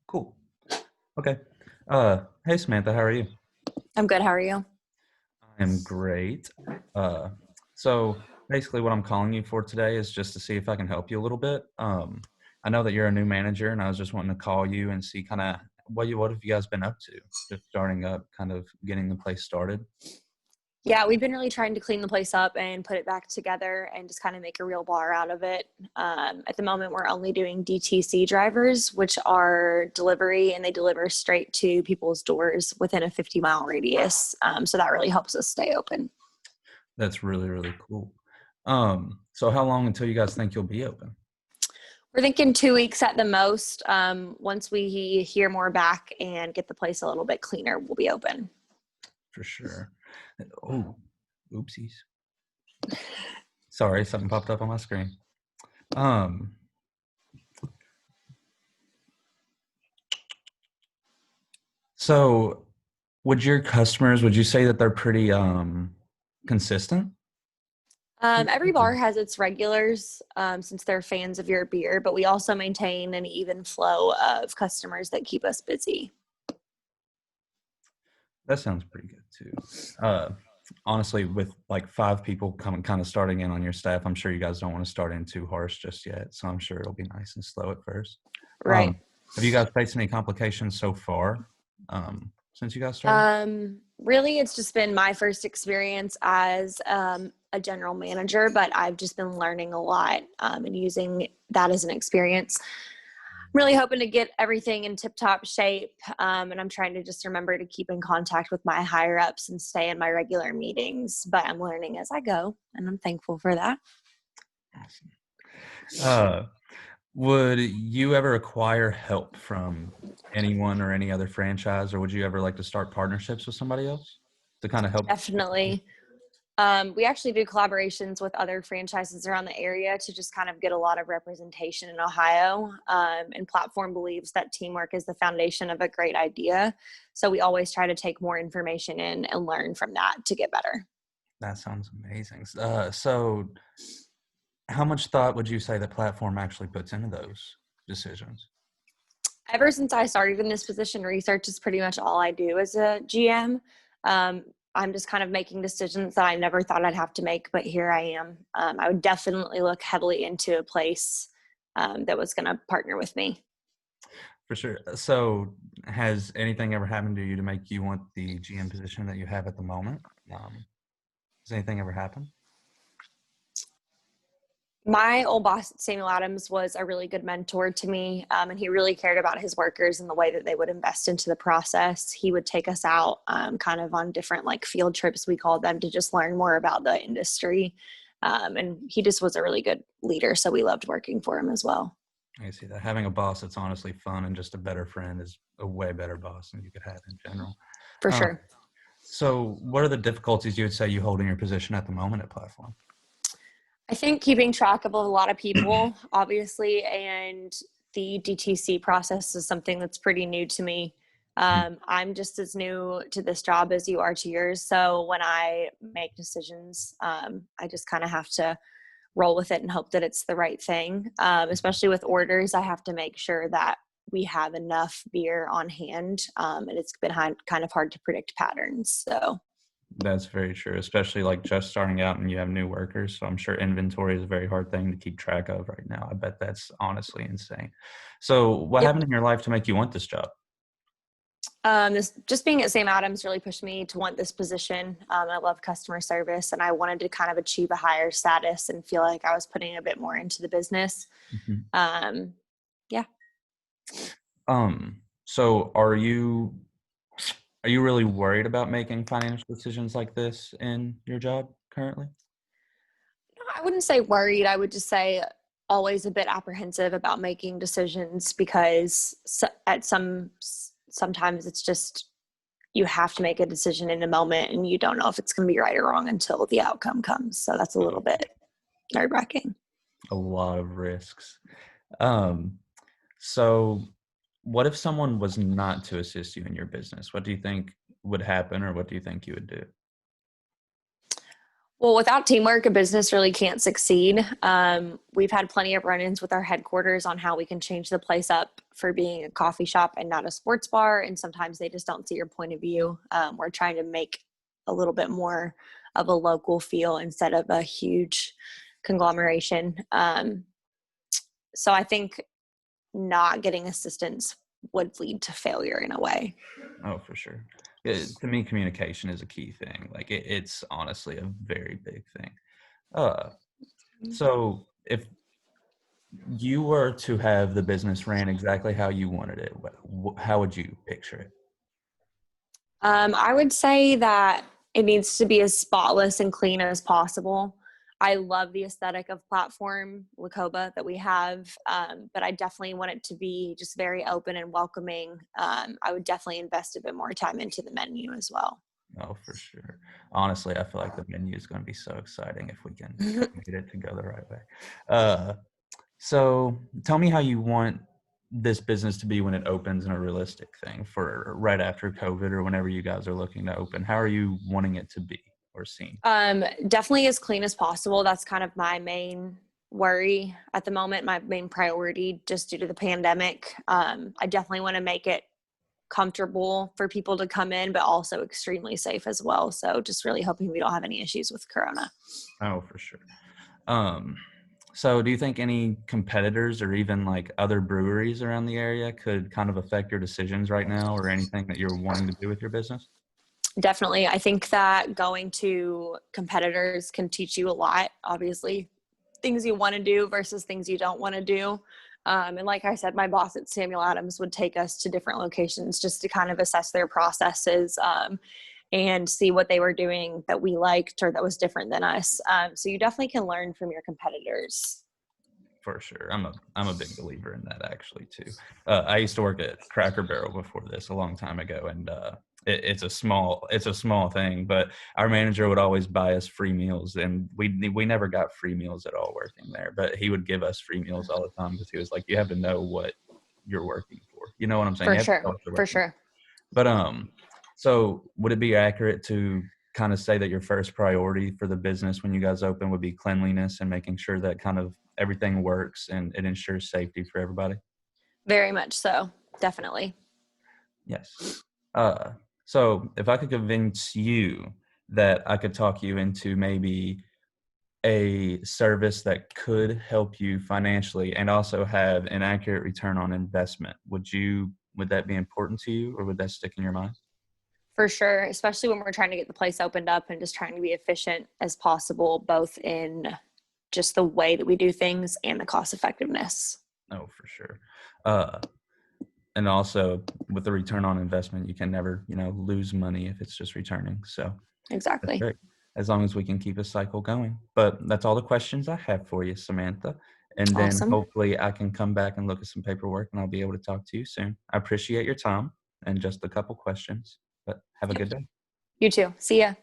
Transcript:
Cool. Okay. Hey Samantha, how are you? I'm good. How are you? I am great. Uh, so basically what I'm calling you for today is just to see if I can help you a little bit. I know that you're a new manager and I was just wanting to call you and see kind of what have you guys been up to? Just starting up, kind of getting the place started. Yeah, we've been really trying to clean the place up and put it back together and just kind of make a real bar out of it. At the moment, we're only doing DTC drivers, which are delivery, and they deliver straight to people's doors within a 50-mile radius. So that really helps us stay open. That's really, really cool. So how long until you guys think you'll be open? We're thinking 2 weeks at the most. Once we hear more back and get the place a little bit cleaner, we'll be open. For sure. Oh, oopsies. Sorry, something popped up on my screen. Um, so would you say that they're pretty consistent? Every bar has its regulars since they're fans of your beer, but we also maintain an even flow of customers that keep us busy. That sounds pretty good too. Uh, Honestly, with like five people coming kind of starting in on your staff, I'm sure you guys don't want to start in too harsh just yet. So I'm sure it'll be nice and slow at first. Right. Have you guys faced any complications so far since you guys started? Really, it's just been my first experience as a general manager, but I've just been learning a lot and using that as an experience. I'm really hoping to get everything in tip-top shape, and I'm trying to just remember to keep in contact with my higher ups and stay in my regular meetings, but I'm learning as I go, and I'm thankful for that. Awesome. Uh, would you ever acquire help from anyone or any other franchise, or would you ever like to start partnerships with somebody else to kind of help? Definitely. We actually do collaborations with other franchises around the area to just kind of get a lot of representation in Ohio. And Platform believes that teamwork is the foundation of a great idea. So we always try to take more information in and learn from that to get better. That sounds amazing. So how much thought would you say the platform actually puts into those decisions? Ever since I started in this position, research is pretty much all I do as a GM. Um, I'm just kind of making decisions that I never thought I'd have to make, but here I am. I would definitely look heavily into a place that was going to partner with me. For sure. So has anything ever happened to you to make you want the GM position that you have at the moment? Has anything ever happened? My old boss, Samuel Adams, was a really good mentor to me, and he really cared about his workers and the way that they would invest into the process. He would take us out kind of on different like field trips, we called them, to just learn more about the industry. And he just was a really good leader, so we loved working for him as well. I see that. Having a boss that's honestly fun and just a better friend is a way better boss than you could have in general. For Uh, sure. so what are the difficulties you would say you hold in your position at the moment at Platform? I think keeping track of a lot of people, obviously, and the DTC process is something that's pretty new to me. I'm just as new to this job as you are to yours. So when I make decisions, I just kind of have to roll with it and hope that it's the right thing. Especially with orders, I have to make sure that we have enough beer on hand. And it's been kind of hard to predict patterns. So That's very true, especially like just starting out and you have new workers. So I'm sure inventory is a very hard thing to keep track of right now. I bet that's honestly insane. So what yep. happened in your life to make you want this job? This just being at Sam Adams really pushed me to want this position. I love customer service, and I wanted to kind of achieve a higher status and feel like I was putting a bit more into the business. Mhm. Um, yeah, So are you really worried about making financial decisions like this in your job currently? I wouldn't say worried. I would just say always a bit apprehensive about making decisions because sometimes it's just you have to make a decision in a moment, and you don't know if it's going to be right or wrong until the outcome comes. So that's a little bit nerve wracking. A lot of risks. Um, so what if someone was not to assist you in your business? What do you think would happen or what do you think you would do? Well, without teamwork, a business really can't succeed. We've had plenty of run ins with our headquarters on how we can change the place up for being a coffee shop and not a sports bar. And sometimes they just don't see your point of view. We're trying to make a little bit more of a local feel instead of a huge conglomeration. So I think not getting assistance would lead to failure in a way. Oh, for sure. To me, communication is a key thing. Like it's honestly a very big thing. Uh, so if you were to have the business ran exactly how you wanted it, how would you picture it? I would say that it needs to be as spotless and clean as possible. I love the aesthetic of platform Lacoba that we have, but I definitely want it to be just very open and welcoming. I would definitely invest a bit more time into the menu as well. Oh, for sure. Honestly, I feel like the menu is going to be so exciting if we can get it to go the right way. Uh, so tell me how you want this business to be when it opens in a realistic thing for right after COVID or whenever you guys are looking to open. How are you wanting it to be or seen? Definitely as clean as possible. That's kind of my main worry at the moment, my main priority, just due to the pandemic. I definitely want to make it comfortable for people to come in, but also extremely safe as well. So just really hoping we don't have any issues with Corona. Oh, for sure. Um, so do you think any competitors or even like other breweries around the area could kind of affect your decisions right now or anything that you're wanting to do with your business? Definitely. I think that going to competitors can teach you a lot, obviously, things you want to do versus things you don't want to do. And like I said, my boss at Samuel Adams would take us to different locations just to kind of assess their processes and see what they were doing that we liked or that was different than us. So you definitely can learn from your competitors. For sure. I'm a big believer in that actually too. I used to work at Cracker Barrel before this a long time ago, and it's a small thing, but our manager would always buy us free meals, and we never got free meals at all working there, but he would give us free meals all the time because he was like, you have to know what you're working for. You know what I'm saying? For You have to know sure. what you're For working. sure. But so would it be accurate to kind of say that your first priority for the business when you guys open would be cleanliness and making sure that kind of everything works and it ensures safety for everybody? Very much so. Definitely. Yes. Uh, so if I could convince you that I could talk you into maybe a service that could help you financially and also have an accurate return on investment, would that be important to you or would that stick in your mind? For sure, especially when we're trying to get the place opened up and just trying to be efficient as possible, both in just the way that we do things and the cost effectiveness. Oh, for sure. Uh, and also with the return on investment, you can never, lose money if it's just returning. So that's Exactly. great. As long as we can keep a cycle going. But that's all the questions I have for you, Samantha. And then Awesome. hopefully I can come back and look at some paperwork and I'll be able to talk to you soon. I appreciate your time and just a couple questions, but have a Yep. good day. You too. See ya.